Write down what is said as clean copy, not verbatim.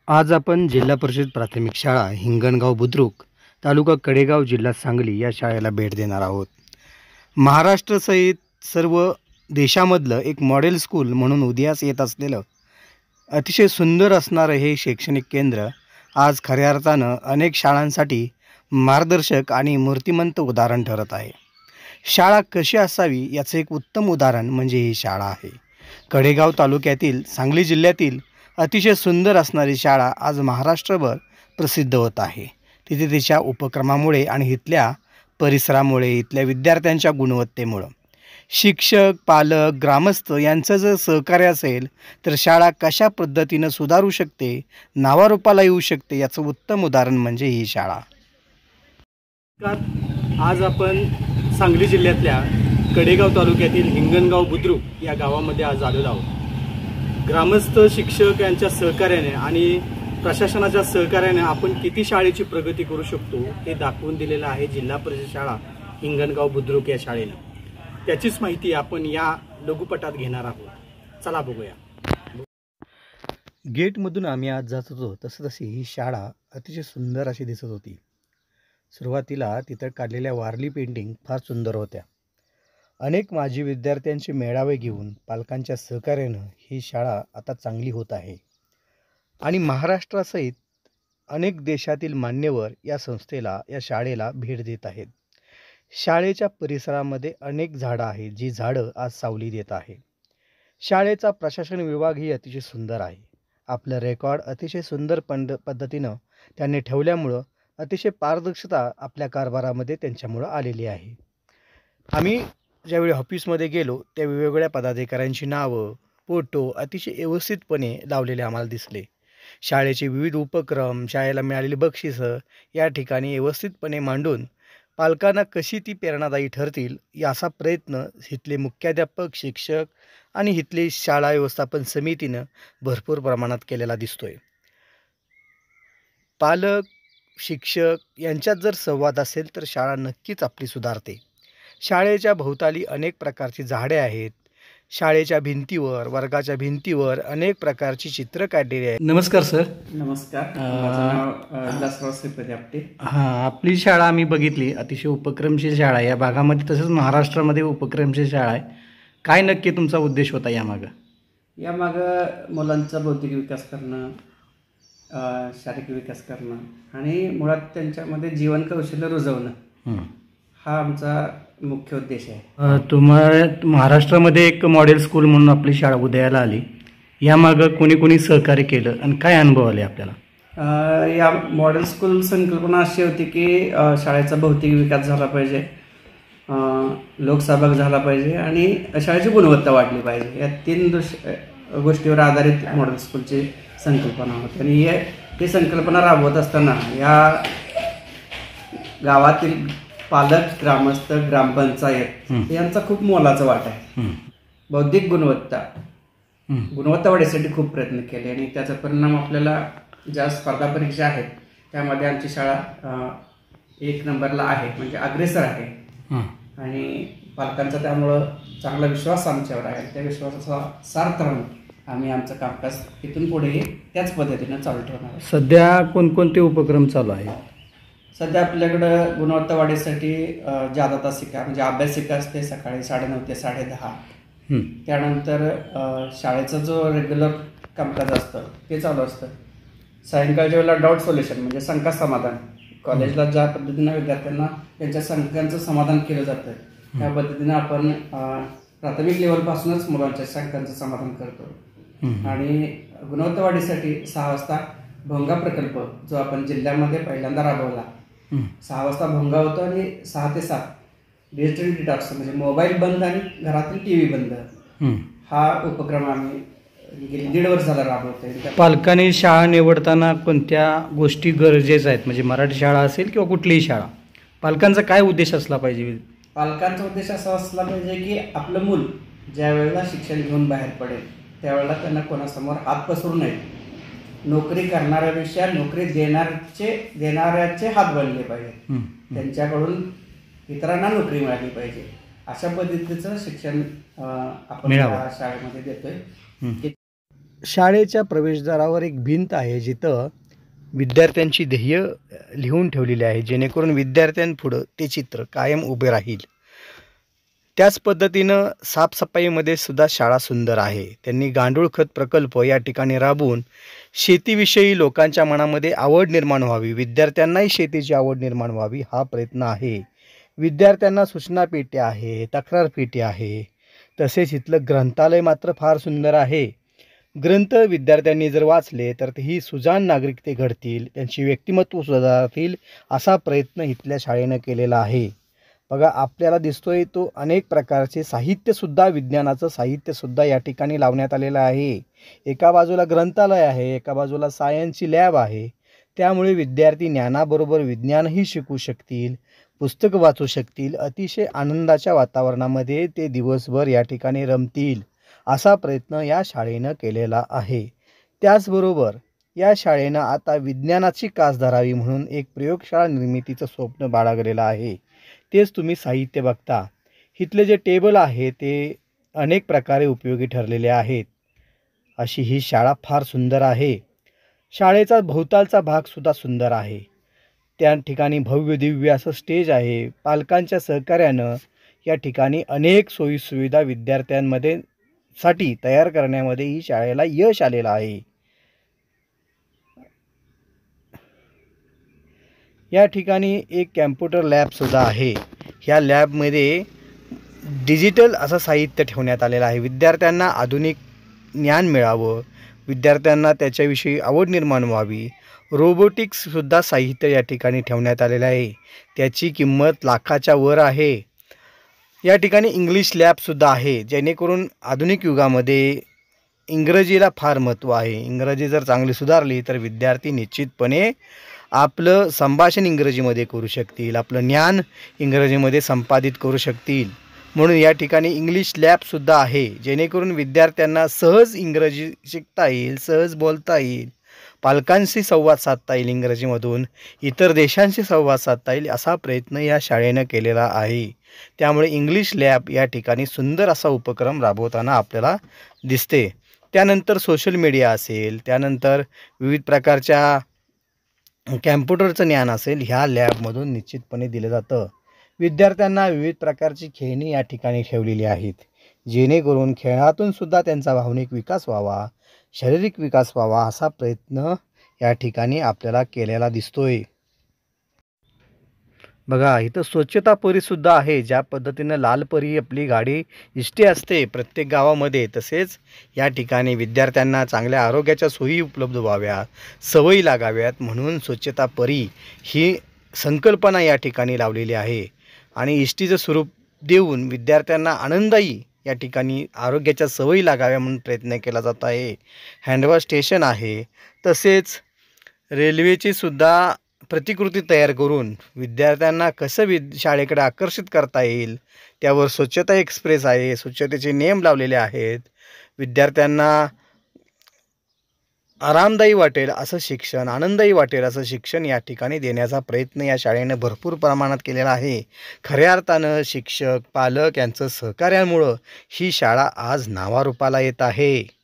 आज आपण जिल्हा परिषद प्राथमिक शाळा हिंगणगाव बुद्रुक तालुका कडेगाव जिल्हा सांगली या शाळेला भेट देणार आहोत। महाराष्ट्रासहित सर्व देशामधलं एक मॉडेल स्कूल म्हणून उदयास येत असलेलं अतिशय सुंदर असणारं हे शैक्षणिक केंद्र आज खऱ्या अर्थानं अनेक शाळांसाठी मार्गदर्शक आणि मूर्तिमंत उदाहरण ठरत आहे। शाळा कशी असावी याचं एक उत्तम उदाहरण म्हणजे ही शाळा आहे। कडेगाव तालुक्यातील सांगली जिल्ह्यातील अतिशय सुंदर असणारी शाळा आज महाराष्ट्रभर प्रसिद्ध होत आहे। तिथे तिच्या उपक्रमामुळे आणि इथल्या परिसरामुळे, इथल्या विद्यार्थ्यांच्या गुणवत्तेमुळे, शिक्षक, पालक, ग्रामस्थ यांचं जर सहकार्य असेल तर शाळा कशा पद्धतीनं सुधारू शकते, नावारूपाला येऊ शकते याचं उत्तम उदाहरण म्हणजे ही शाळा। आज आपण सांगली जिल्ह्यातल्या कडेगाव तालुक्यातील हिंगणगाव बुद्रुक या गावामध्ये आज आलेलो आहोत। ग्रामस्थ, शिक्षक यांच्या सहकार्याने आणि प्रशासनाच्या सहकार्याने आपण किती शाळेची प्रगती करू शकतो हे दाखवून दिलेलं आहे जिल्हा परिषद शाळा हिंगणगाव बुद्रुक या शाळेनं। त्याचीच माहिती आपण या लघुपटात घेणार आहोत। चला बघूया। गेटमधून आम्ही आज जात होतो तशी ही शाळा अतिशय सुंदर अशी दिसत होती। सुरुवातीला तिथं काढलेल्या वारली पेंटिंग फार सुंदर होत्या। अनेक माजी विद्यार्थ्यांचे मेळावे घेऊन पालकांच्या सहकार्यानं ही शाळा आता चांगली होत आहे आणि महाराष्ट्रासहित अनेक देशातील मान्यवर या संस्थेला, या शाळेला भेट देत आहेत। शाळेच्या परिसरामध्ये अनेक झाडं आहेत, जी झाडं आज सावली देत आहे। शाळेचा प्रशासन विभाग ही अतिशय सुंदर आहे। आपलं रेकॉर्ड अतिशय सुंदर पद्धतीनं त्यांनी ठेवल्यामुळं अतिशय पारदर्शकता आपल्या कारभारामध्ये त्यांच्यामुळं आलेली आहे। आम्ही ज्यावेळी ऑफिसमध्ये गेलो त्या वेगवेगळ्या पदाधिकाऱ्यांची नावं, फोटो अतिशय व्यवस्थितपणे लावलेले आम्हाला दिसले। शाळेचे विविध उपक्रम, शाळेला मिळालेली बक्षिसं या ठिकाणी व्यवस्थितपणे मांडून पालकांना कशी ती प्रेरणादायी ठरतील याचा प्रयत्न इथले मुख्याध्यापक, शिक्षक आणि इथली शाळा व्यवस्थापन समितीनं भरपूर प्रमाणात केलेला दिसतोय। पालक, शिक्षक यांच्यात जर संवाद असेल तर शाळा नक्कीच आपली सुधारते। शाळेच्या भोवताली अनेक प्रकारची झाडे आहेत। शाळेच्या भिंतीवर, वर्गाच्या भिंतीवर अनेक प्रकारची चित्र काढलेली आहेत। नमस्कार सर। नमस्कार, माझं नाव विलासराव श्रीपती आपटे। आपली शाळा आम्ही बघितली, अतिशय उपक्रमशील शाळा आहे या भागामध्ये, तसंच महाराष्ट्रामध्ये उपक्रमशील शाळा आहे। काय नक्की तुमचा उद्देश होता यामागं? यामागं मुलांचा बौद्धिक विकास करणं, शारीरिक विकास करणं आणि मुळात त्यांच्यामध्ये जीवन कौशल्य रुजवणं हा आमचा मुख्य उद्देश आहे। तुम्हाला महाराष्ट्रामध्ये एक मॉडेल स्कूल म्हणून आपली शाळा उदयाला आली, यामागं कोणी कोणी सहकार्य केलं आणि काय अनुभव आले आपल्याला? या मॉडेल स्कूल संकल्पना अशी होती की शाळेचा भौतिक विकास झाला पाहिजे, लोकसहभाग झाला पाहिजे आणि शाळेची गुणवत्ता वाढली पाहिजे। या तीन गोष्टीवर आधारित मॉडेल स्कूलची संकल्पना होती आणि ही संकल्पना राबवत असताना या गावातील पालक, ग्रामस्थ, ग्रामपंचायत यांचा खूप मोलाचा वाटा आहे। बौद्धिक गुणवत्ता वाढीसाठी खूप प्रयत्न केले आणि त्याचा परिणाम आपल्याला ज्या स्पर्धा परीक्षा आहेत त्यामध्ये आमची शाळा 1 नंबरला आहे, म्हणजे अग्रेसर आहे आणि पालकांचा त्यामुळं चांगला विश्वास आमच्यावर आहे। त्या विश्वासाचा सार्थ राहून आम्ही आमचं कामकाज इथून पुढेही त्याच पद्धतीनं चालू ठेवणार आहोत। सध्या कोणकोणते उपक्रम चालू आहेत? सध्या आपल्याकडं गुणवत्ता वाढीसाठी जादा तासिका म्हणजे अभ्यासिका असते सकाळी 9:30 ते 10:30। त्यानंतर शाळेचा जो रेग्युलर कामकाज असतं ते चालू असतं। सायंकाळच्या वेळेला डाऊट सोल्युशन म्हणजे शंका समाधान, कॉलेजला ज्या पद्धतीनं विद्यार्थ्यांना त्यांच्या शंकांचं समाधान केलं जातं त्या पद्धतीनं आपण प्राथमिक लेवलपासूनच मुलांच्या शंकांचं समाधान करतो। आणि गुणवत्ता वाढीसाठी 6 वाजता भोंगा प्रकल्प जो आपण जिल्ह्यामध्ये पहिल्यांदा राबवला, 6 वाजता भोंगा होतो आणि 6 ते 7 डिजिटल डिटॉक्स म्हणजे मोबाईल बंद आणि घरातील TV बंद हा उपक्रम आम्ही गेली 1.5 वर्ष झाला राबवतोय। पालकांनी शाळा निवडताना कोणत्या गोष्टी गरजेच्या आहेत, म्हणजे मराठी शाळा असेल किंवा कुठलीही शाळा, पालकांचा काय उद्देश असला पाहिजे? पालकांचा उद्देश असा असला पाहिजे की आपलं मूल ज्या वेळेला शिक्षण घेऊन बाहेर पडेल त्यावेळेला त्यांना कोणासमोर हात पसरू नये। नोकरी करणाऱ्यापेक्षा नोकरी देणाऱ्याचे हात बनले पाहिजे, त्यांच्याकडून इतरांना नोकरी मिळाली पाहिजे, अशा पद्धतीचं शिक्षण आपण शाळेमध्ये देतोय। शाळेच्या प्रवेशद्वारावर एक भिंत आहे जिथं विद्यार्थ्यांची ध्येय लिहून ठेवलेली आहे, जेणेकरून विद्यार्थ्यांपुढं ते चित्र कायम उभे राहील. त्याच पद्धतीनं साफसफाईमध्ये सुद्धा शाळा सुंदर आहे. त्यांनी गांडूळ खत प्रकल्प या ठिकाणी राबवून शेतीविषयी लोकांच्या मनामध्ये आवड निर्माण व्हावी, विद्यार्थ्यांनाही शेतीची आवड निर्माण व्हावी हा प्रयत्न आहे. विद्यार्थ्यांना सूचना पेटी आहे, तक्रार पेटी आहे. तसेच इथलं ग्रंथालय मात्र फार सुंदर आहे. ग्रंथ विद्यार्थ्यांनी जर वाचले तर ही सुजाण नागरिकते घडतील, त्यांची व्यक्तिमत्व सुधारतील असा प्रयत्न इथल्या शाळेनं केलेला आहे. बघा, आपल्याला दिसतोय तो अनेक प्रकारचे साहित्यसुद्धा, विज्ञानाचं साहित्यसुद्धा या ठिकाणी लावण्यात आलेलं आहे. एका बाजूला ग्रंथालय आहे, एका बाजूला सायन्सची लॅब आहे. त्यामुळे विद्यार्थी ज्ञानाबरोबर विज्ञानही शिकू शकतील, पुस्तकं वाचू शकतील. अतिशय आनंदाच्या वातावरणामध्ये ते दिवसभर या ठिकाणी रमतील असा प्रयत्न या शाळेनं केलेला आहे. त्याचबरोबर या शाळेनं आता विज्ञानाची कास धरावी म्हणून एक प्रयोगशाळा निर्मितीचं स्वप्न बाळगलेलं आहे. तेच तुम्ही साहित्य बघता. इथले जे टेबल आहे ते अनेक प्रकारे उपयोगी ठरलेले आहेत. अशी ही शाळा फार सुंदर आहे. शाळेचा भोवतालचा भागसुद्धा सुंदर आहे. त्या ठिकाणी भव्य दिव्य असं स्टेज आहे. पालकांच्या सहकार्यानं या ठिकाणी अनेक सोयीसुविधा विद्यार्थ्यांमध्ये साठी तयार करण्यामध्ये ही शाळेला यश आलेलं आहे. या ठिकाणी एक कॅम्प्युटर लॅबसुद्धा आहे. ह्या लॅबमध्ये डिजिटल असं साहित्य ठेवण्यात आलेलं आहे. विद्यार्थ्यांना आधुनिक ज्ञान मिळावं, विद्यार्थ्यांना त्याच्याविषयी आवड निर्माण व्हावी. रोबोटिक्ससुद्धा साहित्य या ठिकाणी ठेवण्यात आलेलं आहे. त्याची किंमत लाखाच्या वर आहे. या ठिकाणी इंग्लिश लॅबसुद्धा आहे, जेणेकरून आधुनिक युगामध्ये इंग्रजीला फार महत्त्व आहे. इंग्रजी जर चांगली सुधारली तर विद्यार्थी निश्चितपणे आपलं संभाषण इंग्रजीमध्ये करू शकतील, आपलं ज्ञान इंग्रजीमध्ये संपादित करू शकतील. म्हणून या ठिकाणी इंग्लिश लॅबसुद्धा आहे, जेणेकरून विद्यार्थ्यांना सहज इंग्रजी शिकता येईल, सहज बोलता येईल, पालकांशी संवाद साधता येईल, इंग्रजीमधून इतर देशांशी संवाद साधता येईल असा प्रयत्न या शाळेनं केलेला आहे. त्यामुळे इंग्लिश लॅब या ठिकाणी सुंदर असा उपक्रम राबवताना आपल्याला दिसते. त्यानंतर सोशल मीडिया असेल, त्यानंतर विविध प्रकारच्या कॅम्प्युटरचं ज्ञान असेल, ह्या लॅबमधून निश्चितपणे दिलं जातं. विद्यार्थ्यांना विविध प्रकारची खेळणी या ठिकाणी ठेवलेली आहेत, जेणेकरून खेळातून सुद्धा त्यांचा भावनिक विकास व्हावा, शारीरिक विकास व्हावा असा प्रयत्न या ठिकाणी आपल्याला केलेला दिसतोय. बघा, इथं स्वच्छता परीसुद्धा आहे. ज्या पद्धतीनं लाल परी आपली गाडी इष्टी असते प्रत्येक गावामध्ये, तसेच या ठिकाणी विद्यार्थ्यांना चांगल्या आरोग्याच्या सोयी उपलब्ध व्हाव्यात, सवयी लागाव्यात म्हणून स्वच्छता परी ही संकल्पना या ठिकाणी लावलेली आहे. आणि इष्टीचं स्वरूप देऊन विद्यार्थ्यांना आनंददायी या ठिकाणी आरोग्याच्या सवयी लागाव्या म्हणून प्रयत्न केला जात आहे. हँडवॉश स्टेशन आहे. तसेच रेल्वेची सुद्धा प्रतिकृती तयार करून विद्यार्थ्यांना कसं शाळेकडे आकर्षित करता येईल त्यावर स्वच्छता एक्सप्रेस आहे. स्वच्छतेचे नियम लावलेले आहेत. विद्यार्थ्यांना आरामदायी वाटेल असं शिक्षण, आनंददायी वाटेल असं शिक्षण या ठिकाणी देण्याचा प्रयत्न या शाळेनं भरपूर प्रमाणात केलेला आहे. खऱ्या अर्थानं शिक्षक, पालक यांचं सहकार्यामुळं ही शाळा आज नावारूपाला येत आहे.